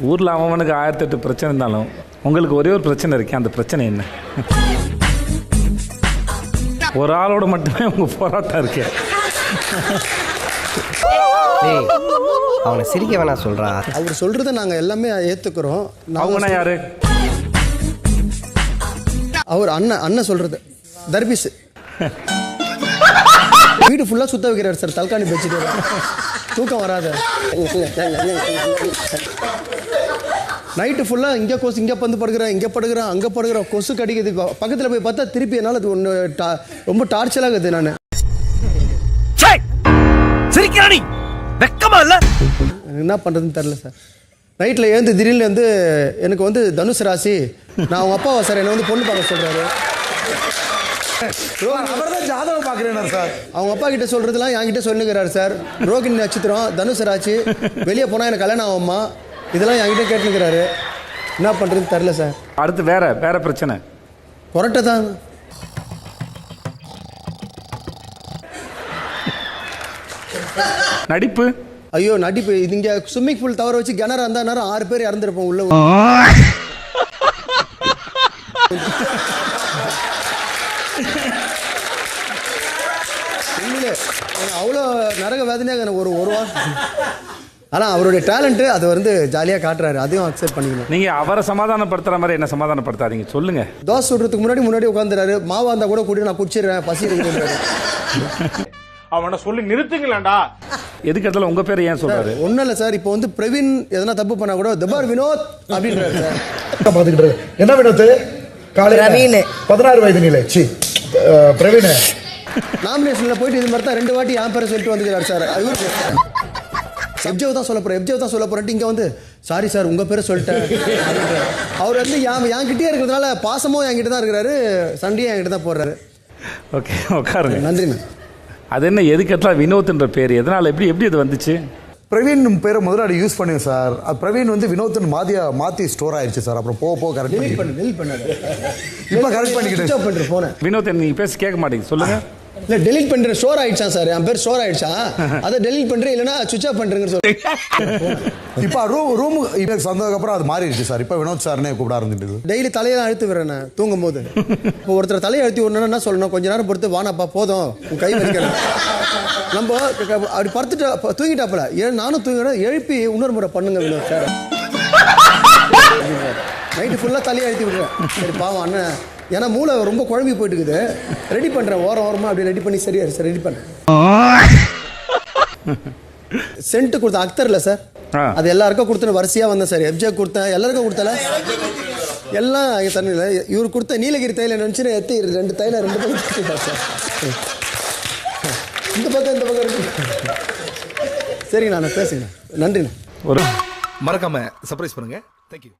ஊரில் அவனுக்கு 1008 பிரச்சனை இருந்தாலும் உங்களுக்கு ஒரே ஒரு பிரச்சனை இருக்கே, அந்த பிரச்சனை என்ன? ஒரு ஆளோட மட்டுமே உங்கள் போராட்டம் இருக்கே. அவனை சிரிக்க வேணாம் சொல்கிறா. அவர் சொல்கிறத நாங்கள் எல்லாமே ஏற்றுக்கிறோம். அவங்கனா யாரு? அவர் அண்ணன் சொல்கிறது தர்பீஸ். வீடு ஃபுல்லாக சுத்த வைக்கிறார் சார், தல்காணி வச்சுட்டு. தூக்கம் வராது. நைட்டு ஃபுல்லாக இங்கே கொசு, இங்கே பந்து படுக்கிறேன், இங்கே படுக்கிறேன், அங்கே படுக்கிறேன், கொசு கடிக்குது. பக்கத்தில் போய் பார்த்தா திருப்பி என்னால் அது ஒன்று ரொம்ப டார்ச்சராக இருக்குது. நான் என்ன பண்ணுறதுன்னு தெரில சார். நைட்டில் எழுந்து திடீர்னு எனக்கு தனுசு ராசி, நான் அவங்க அப்பாவா சார் என்னை பொண்ணு பார்க்க சொல்கிறாரு. அவர் தான் ஜாதகம் பார்க்குறேன் சார். அவங்க அப்பா கிட்ட சொல்கிறதுலாம் என்கிட்ட சொல்லுங்கிறாரு சார். ரோகிணி நட்சத்திரம், தனுசு ராசி, வெளியே போனால் எனக்கு கல்யாணம் ஆகும்மா, இதெல்லாம் என்கிட்ட கேட்டுக்கிறாரு. என்ன பண்ணுறதுன்னு தெரில சார். அடுத்து வேற பிரச்சனை புரட்டை தான். நடிப்பு. ஐயோ நடிப்பு, இது இங்கே ஸ்விம்மிங் பூல் தவற வச்சு கிணறு அந்த நேரம் 6 பேர் இறந்துருப்போம் உள்ள. அவ்வளோ நரக வேதனையாக ஒரு வாரம். ஆனால் அவருடைய டேலண்ட்டு அதை ஜாலியாக காட்டுறாரு, அதையும் அக்செப்ட் பண்ணிக்கணும். நீங்கள் அவரை சமாதானப்படுத்துகிற மாதிரி என்ன சமாதானப்படுத்தாதீங்க, சொல்லுங்க. தோசை சுடுறதுக்கு முன்னாடி உட்காந்துறாரு. மாவா இருந்தால் கூட கூட்டி நான் குடிச்சிடுறேன், பசி இருக்குன்றாரு. அவனை சொல்லி நிறுத்துங்களேன்டா. எதுக்கு இடத்துல உங்கள் பேர் ஏன் சொல்கிறாரு? ஒன்றும் இல்லை சார். இப்போ பிரவீன் எதனா தப்பு பண்ணா கூட தபார் வினோத் அப்படின்றாரு சார். பார்த்துக்கிட்டு என்ன வினோத்? காலையில் 16 வயது நிலை பிரவீன் நாமினேஷனில் போயிட்டு இது மாதிரி தான் 2 வாட்டி என் பேரை சொல்லிட்டு வந்துக்கிறார் சார். எப்ஜேவ் தான் சொல்ல போகிறேன்ட்டு இங்கே சாரி சார் உங்கள் பேரை சொல்லிட்டேன். அவர் என்கிட்டயே இருக்கிறதுனால பாசமும் என்கிட்ட தான் இருக்கிறாரு, சண்டையும் என்கிட்ட தான் போடுறாரு. ஓகே, உட்காருங்க. நன்றிண்ணா. அது என்ன, எதுக்கு இடத்துல வினோத்ன்ற பேர் எதனால், எப்படி இது வந்துச்சு? பிரவீன் பேரை முதல்ல யூஸ் பண்ணுங்க சார். அது பிரவீன் வினோத்னு மாற்றி ஸ்டோர் ஆயிடுச்சு சார். அப்புறம் போக கரெக்ட் பண்ணாரு. இப்போ கரெக்ட் பண்ணிக்கிட்டு போனேன். வினோத் நீங்கள் பேசி கேட்க மாட்டேங்க, சொல்லுங்க. இல்லை டெலிட் பண்ணுறேன், ஸ்டோர் ஆயிடுச்சா சார், என் பேர் ஸ்டோர் ஆயிடுச்சா, அதை டெலிட் பண்ணுறேன், இல்லைன்னா சுவிச் ஆஃப் பண்ணுறேங்கன்னு சொல்லி. இப்போ ரூம் வந்ததுக்கப்புறம் அது மாறிடுச்சு சார். இப்போ வினோத் சார்னே கூப்பிட ஆரம்பிட்டு டெய்லி தலையெல்லாம் அழுத்து விடுறேன் நான் தூங்கும் போது. இப்போ ஒருத்தர் தலையை அழுத்தி விடணும்னா என்ன சொல்லணும், கொஞ்ச நேரம் பொறுத்து வானாப்பா போதும் உன் கை வலிக்கணும். நம்ம அப்படி படுத்துட்டு தூங்கிட்டாப்புல நானும் தூங்கிடும், எழுப்பி இன்னொரு முறை பண்ணுங்க வினோத் சார். நைட்டு ஃபுல்லாக தலையை அழுத்தி விடுறேன். சரி பாவம் அண்ணன், ஏன்னா மூளை ரொம்ப குழம்பி போயிட்டு இருக்குது. ரெடி பண்ணுறேன், ஓரமாக அப்படி ரெடி பண்ணி சரியா சார் ரெடி பண்ணுறேன். சென்ட் கொடுத்தேன் அக்தரில் சார், அது எல்லாருக்கும் கொடுத்தேன். வரிசையாக வந்தேன் சார். எப்ஜே கொடுத்தேன், எல்லாருக்கும் கொடுத்தல, எல்லாம் தண்ணியில். இவர் கொடுத்த நீலகிரி தைலம் நினச்சின்னு 2 தைலம் 2 பக்கம் சார். இந்த பக்கம் இருக்கு. சரிங்கண்ணா, நான் பேசுங்கண்ணா. நன்றிண்ணா. மறக்காம சர்ப்ரைஸ் பண்ணுங்க. தேங்க்யூ.